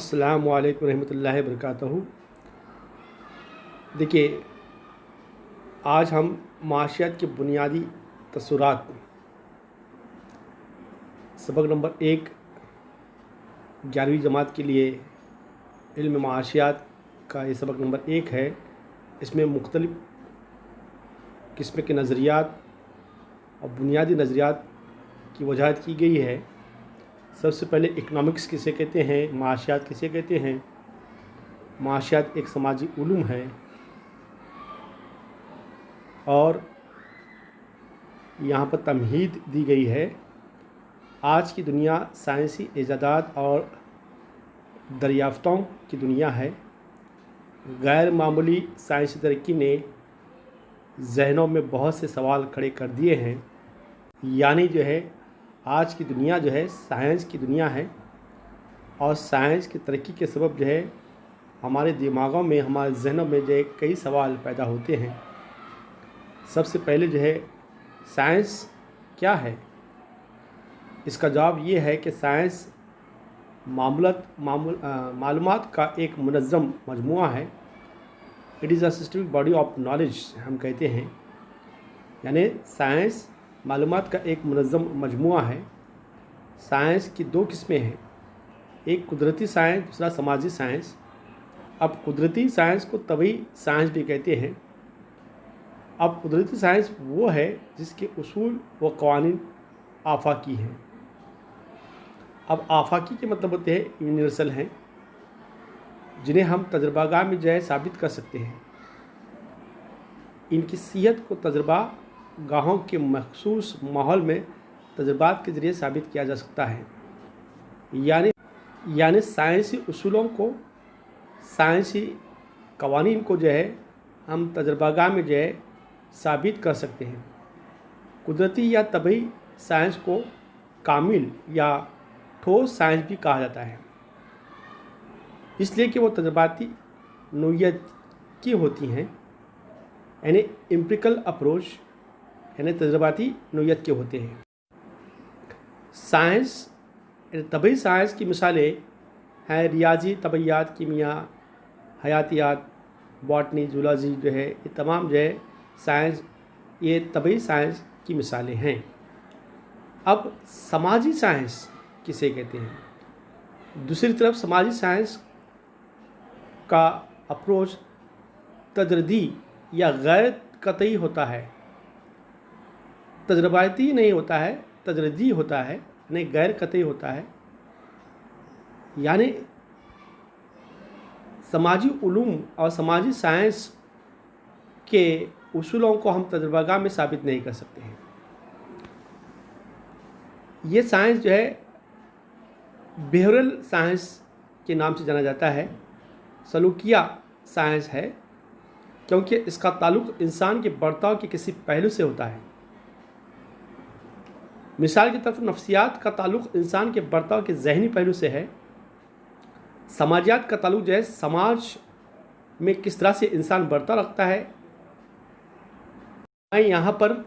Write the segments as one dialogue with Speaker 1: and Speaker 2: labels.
Speaker 1: अस्सलामु अलैकुम रहमतुल्लाहि वबरकातुहू। देखिए, आज हम माशियात के बुनियादी तसव्वुरात सबक नंबर 1 11वीं जमात के लिए इल्म माशियात का ये सबक नंबर 1 है। इसमें मुख्तलिफ़ किस्म के नज़रियात और बुनियादी नज़रियात की वजाहत की गई है। सबसे पहले इकनॉमिक्स किसे कहते हैं, माशियात किसे कहते हैं। माशियात एक समाजी उलूम है और यहाँ पर तमहीद दी गई है। आज की दुनिया साइंसी इजादात और दरियाफ़तों की दुनिया है। गैर मामूली साइंसी तरक्की ने जहनों में बहुत से सवाल खड़े कर दिए हैं। यानी जो है आज की दुनिया जो है साइंस की दुनिया है और साइंस की तरक्की के सबब जो है हमारे दिमागों में, हमारे जहनों में जो है कई सवाल पैदा होते हैं। सबसे पहले जो है साइंस क्या है। इसका जवाब ये है कि साइंस मालूमात का एक मुनज़्ज़म मजमुआ है। It is a systemic body of knowledge हम कहते हैं। यानी साइंस मालूमात का एक मुनज़्ज़म मजमुआ है। साइंस की दो किस्में हैं, एक कुदरती साइंस, दूसरा समाजी साइंस। अब कुदरती साइंस को तभी साइंस भी कहते हैं। अब कुदरती साइंस वो है जिसके उसूल व क़वानीन आफाकी हैं। अब आफाकी के मतलब होते हैं यूनिवर्सल हैं, जिन्हें हम तजर्बागाह में जो है साबित कर सकते हैं। इनकी सिहत को तजर्बा गाहों के मखसूस माहौल में तजर्बात के ज़रिए साबित किया जा सकता है। यानी साइंसी उसूलों को, साइंसी क़वानीन को जो है हम तजर्बागाह में जो है साबित कर सकते हैं। कुदरती या तबई साइंस को कामिल या ठोस साइंस भी कहा जाता है, इसलिए कि वो तजर्बाती नौइयत की होती हैं। यानी एम्पिरिकल अप्रोच, यानी तजर्बाती नौइयत के होते हैं। साइंस तबई साइंस की मिसालें हैं रियाजी, तबैयात, कीमिया, हयातियात, बॉटनी, जूलॉजी जो है ये तमाम जो है साइंस, ये तबई साइंस की मिसालें हैं। अब समाजी साइंस किसे कहते हैं। दूसरी तरफ समाजी साइंस का अप्रोच तजरदी या गैर कतई होता है, तजर्बाती नहीं होता है, तजरदी होता है, यानी गैर कतई होता है। यानी समाजी उलूम और समाजी साइंस के उसूलों को हम तजर्बागाह में साबित नहीं कर सकते हैं। ये साइंस जो है बिहेवियरल साइंस के नाम से जाना जाता है, सलूकिया साइंस है, क्योंकि इसका ताल्लुक़ इंसान के बर्ताव के किसी पहलू से होता है। मिसाल की तरफ नफ्सियात का ताल्लुक़ इंसान के बर्ताव के ज़हनी पहलू से है। समाजियात का ताल्लुक़ जो है समाज में किस तरह से इंसान बर्ताव रखता है। मैं यहाँ पर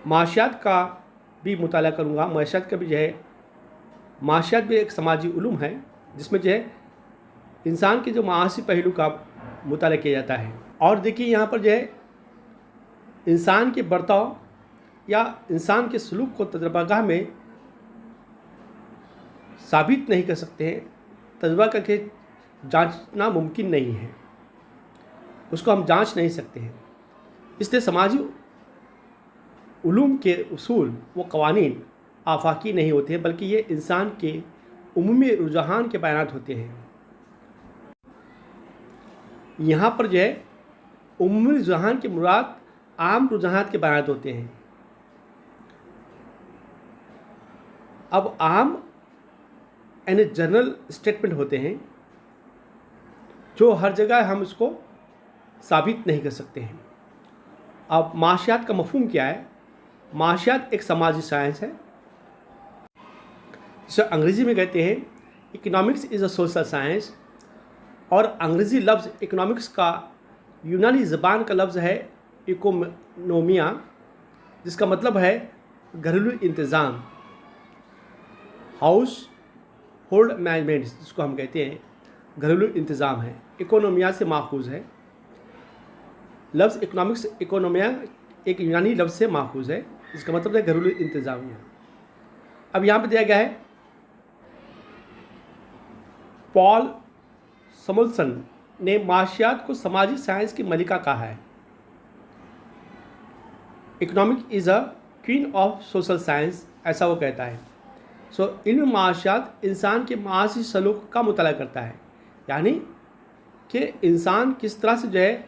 Speaker 1: माशियात का भी मुताला करूँगा। माशियात का भी जो है, माशियात भी एक समाजी उलूम है जिसमें जो है इंसान के जो माशी पहलू का मुताला किया जाता है। और देखिए यहाँ पर जो है इंसान के बर्ताव या इंसान के सलूक को तजर्बागाह में साबित नहीं कर सकते हैं। तजर्बा करके जांचना मुमकिन नहीं है, उसको हम जांच नहीं सकते हैं। इसलिए समाजी उलूम के उसूल व क़वानीन आफाकी नहीं होते हैं, बल्कि ये इंसान के उमूमी रुझान के बयानात होते हैं। यहाँ पर जो है उमूमी रुझान के मुराद आम रुझानात के बयानात होते हैं। अब आम यानी जनरल स्टेटमेंट होते हैं जो हर जगह हम इसको साबित नहीं कर सकते हैं। अब माशियात का मफहूम क्या है। माशियात एक समाजी साइंस है जिसे अंग्रेज़ी में कहते हैं economics is a social science. और अंग्रेज़ी लफ्ज़ इकोनॉमिक्स का यूनानी ज़बान का लफ्ज़ है इकोनोमिया, जिसका मतलब है घरेलू इंतज़ाम, हाउस होल्ड मैनेजमेंट जिसको हम कहते हैं घरेलू इंतज़ाम है, इकोनोमिया से माखूज़ है। लफ्ज़ इकोनॉमिक्स इकोनोमिया एक यूनानी लफ्ज़ से माखूज़ है, इसका मतलब है घरेलू इंतज़ामिया। अब यहाँ पर दिया गया है पॉल समुल्सन ने माशियात को समाजी साइंस की मलिका कहा है। Economic is a queen of social science, ऐसा वो कहता है। इल्म माशियात इंसान के माशी सलूक का मुताला करता है, यानी कि इंसान किस तरह से जो है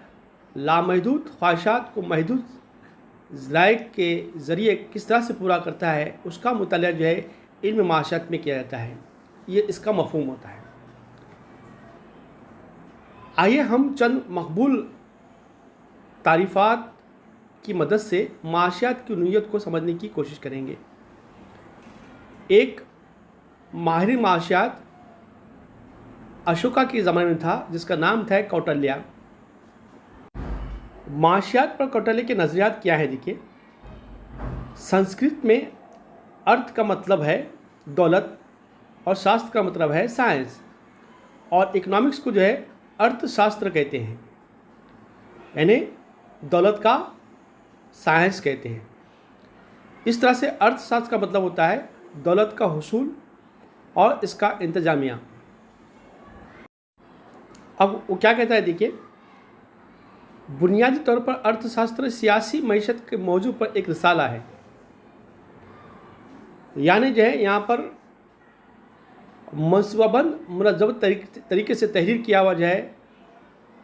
Speaker 1: लामहदूद ख्वाहिशात को महदूद ज़राए के ज़रिए किस तरह से पूरा करता है, उसका मुताला जो है इल्म माशियात में किया जाता है। ये इसका मफ़हूम होता है। आइए हम चंद मकबूल तारीफ़ात की मदद से माशियात की नीयत को समझने की कोशिश करेंगे। एक माहिर माशियात अशोका के ज़माने में था, जिसका नाम था कौटिल्य। माशियात पर कौटिल्य के नज़रियात क्या है? देखिए, संस्कृत में अर्थ का मतलब है दौलत और शास्त्र का मतलब है साइंस, और इकोनॉमिक्स को जो है अर्थशास्त्र कहते हैं, यानी दौलत का साइंस कहते हैं। इस तरह से अर्थशास्त्र का मतलब होता है दौलत का हुसूल और इसका इंतजामिया। अब वो क्या कहता है? देखिए, बुनियादी तौर पर अर्थशास्त्र सियासी मईशत के मौजू पर एक रिसाला है, यानी जो है यहाँ पर मनसूबाबंद मुनज़्ज़म तरीके से तहरीर किया हुआ जो है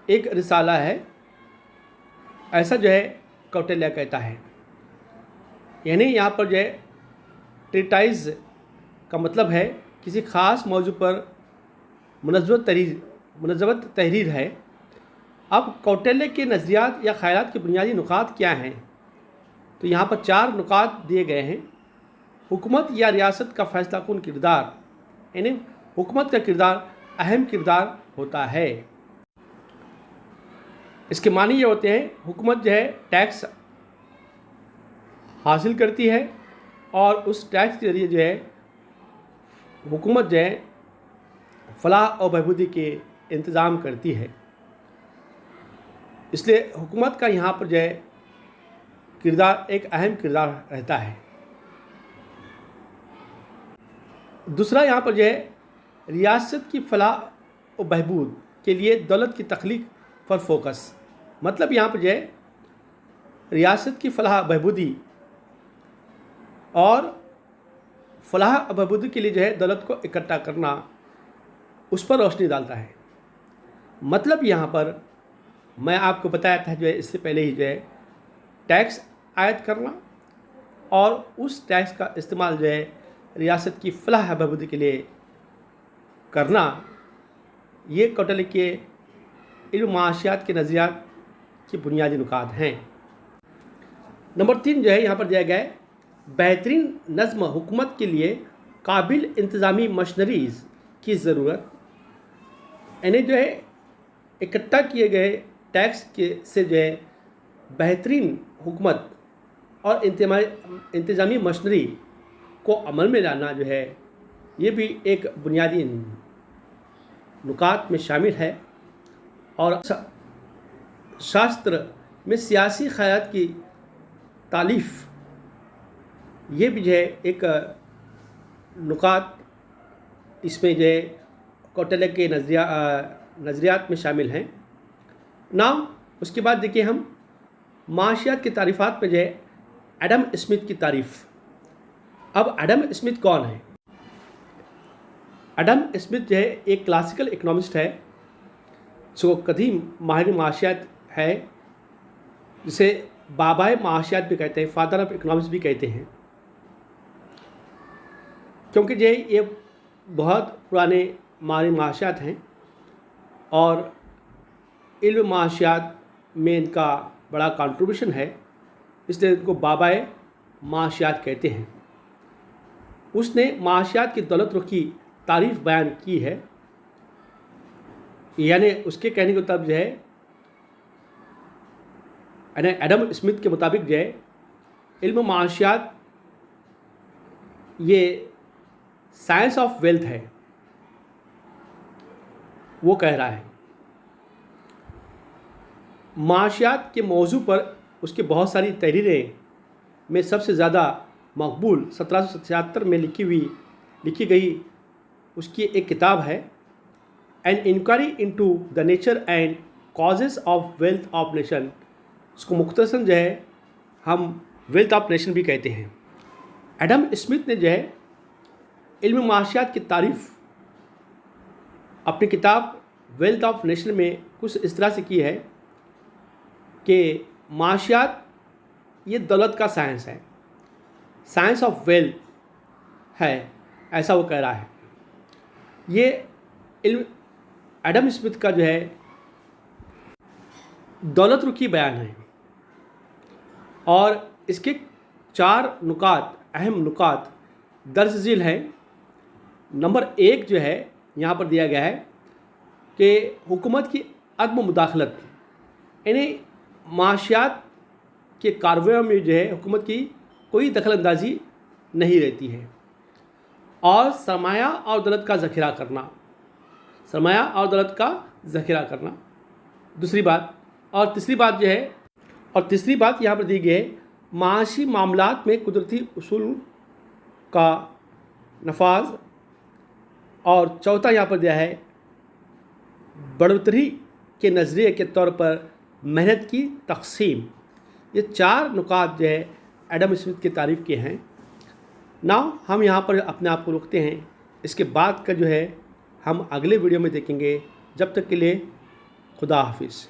Speaker 1: एक रिसाला है, ऐसा जो है कौटिल्य कहता है। यानी यहाँ पर जो है ट्रीटाइज का मतलब है किसी ख़ास मौजू पर मुनज़्ज़म तहरीर है। अब कौटिल्य के नज़रियात या ख़यालात के बुनियादी नुकात क्या हैं? तो यहाँ पर 4 नुकात दिए गए हैं। हुकूमत या रियासत का फ़ैसला कुन किरदार, यानी हुकूमत का किरदार अहम किरदार होता है। इसके मानी ये होते हैं, हुकूमत जो है टैक्स हासिल करती है और उस टैक्स के ज़रिए जो है हुकूमत जो है फलाह और बहबूदी के इंतज़ाम करती है। इसलिए हुकूमत का यहाँ पर जो है किरदार एक अहम किरदार रहता है। दूसरा, यहाँ पर जो है रियासत की फलाह और बहबूद के लिए दौलत की तख्लीक पर फोकस, मतलब यहाँ पर जो है रियासत की फलाह बहबूदी और फलाह बहबूदी के लिए जो है दौलत को इकट्ठा करना, उस पर रोशनी डालता है। मतलब यहाँ पर मैं आपको बताया था जो है इससे पहले ही जो है टैक्स आयद करना और उस टैक्स का इस्तेमाल जो है रियासत की फलाह बहबूदी के लिए करना, ये कौटिल्य के इल्म माशियात के नज़रियात के बुनियादी नुकात हैं। नंबर 3 जो है यहाँ पर दिया गया है बेहतरीन नज़्म हुकूमत के लिए काबिल इंतज़ामी मशीनरीज़ की ज़रूरत, यानी जो है इकट्ठा किए गए टैक्स के से जो है बेहतरीन हुकूमत और इंतज़ामी मशीनरी को अमल में लाना जो है, ये भी एक बुनियादी नुकात में शामिल है। और शास्त्र में सियासी ख़यालात की तालीफ़, ये भी जो है एक नुकात इसमें जो है कौटिल्य के नज़रियात में शामिल हैं। नाम उसके बाद देखिए हम माशियात की तारीफ़ात में जो है एडम स्मिथ की तारीफ़। अब एडम स्मिथ कौन है? एडम स्मिथ जो है एक क्लासिकल इकोनॉमिस्ट है, जो कदीम माहिर माशियात है, जिसे बाबाए माशियात भी कहते हैं, फादर ऑफ इकोनॉमिक्स भी कहते हैं, क्योंकि जो ये बहुत पुराने माहिर माशियात हैं और इल्म माशियात में इनका बड़ा कंट्रीब्यूशन है, इसलिए इनको बाबाए माशियात कहते हैं। उसने माशियात की दौलत रुख की तारीफ़ बयान की है, यानी उसके कहने के मुताबिक जो है, यानी एडम स्मिथ के मुताबिक जो है इल्म माशियात ये साइंस ऑफ वेल्थ है, वो कह रहा है माशियात के मौजू पर उसके बहुत सारी तहरीरें में सबसे ज़्यादा मकबूल 1777 में लिखी गई उसकी एक किताब है an inquiry into the nature and causes of wealth of nation. उसको मुख्तसर जो है हम वेल्थ ऑफ नेशन भी कहते हैं। एडम स्मिथ ने जो है इल्म माशियात की तारीफ़ अपनी किताब वेल्थ ऑफ नेशन में कुछ इस तरह से की है कि माशियात ये दौलत का साइंस है, साइंस ऑफ वेल्थ है, ऐसा वो कह रहा है। ये इल्म एडम स्मिथ का जो है दौलत रुखी बयान है और इसके 4 नुकात, अहम नुकात दर्ज झील हैं। नंबर 1 जो है यहाँ पर दिया गया है कि हुकूमत की अदम मुदाखलत, यानी माशियात के कार्रवाइयों में जो है हुकूमत की कोई दखलंदाजी नहीं रहती है, और सरमाया और दौलत का ज़ख़ीरा करना, सरमाया और दौलत का ज़ख़ीरा करना दूसरी बात। और तीसरी बात जो है, और तीसरी बात यहाँ पर दी गई है माशी मामलात में कुदरती उसूल का नफाज। और चौथा यहाँ पर दिया है बढ़ोतरी के नज़रिए के तौर पर मेहनत की तकसीम। ये 4 नुकात जो है एडम स्मिथ की तारीफ़ के हैं। नाउ हम यहाँ पर अपने आप को रोकते हैं, इसके बाद का जो है हम अगले वीडियो में देखेंगे। जब तक के लिए खुदा हाफिज़।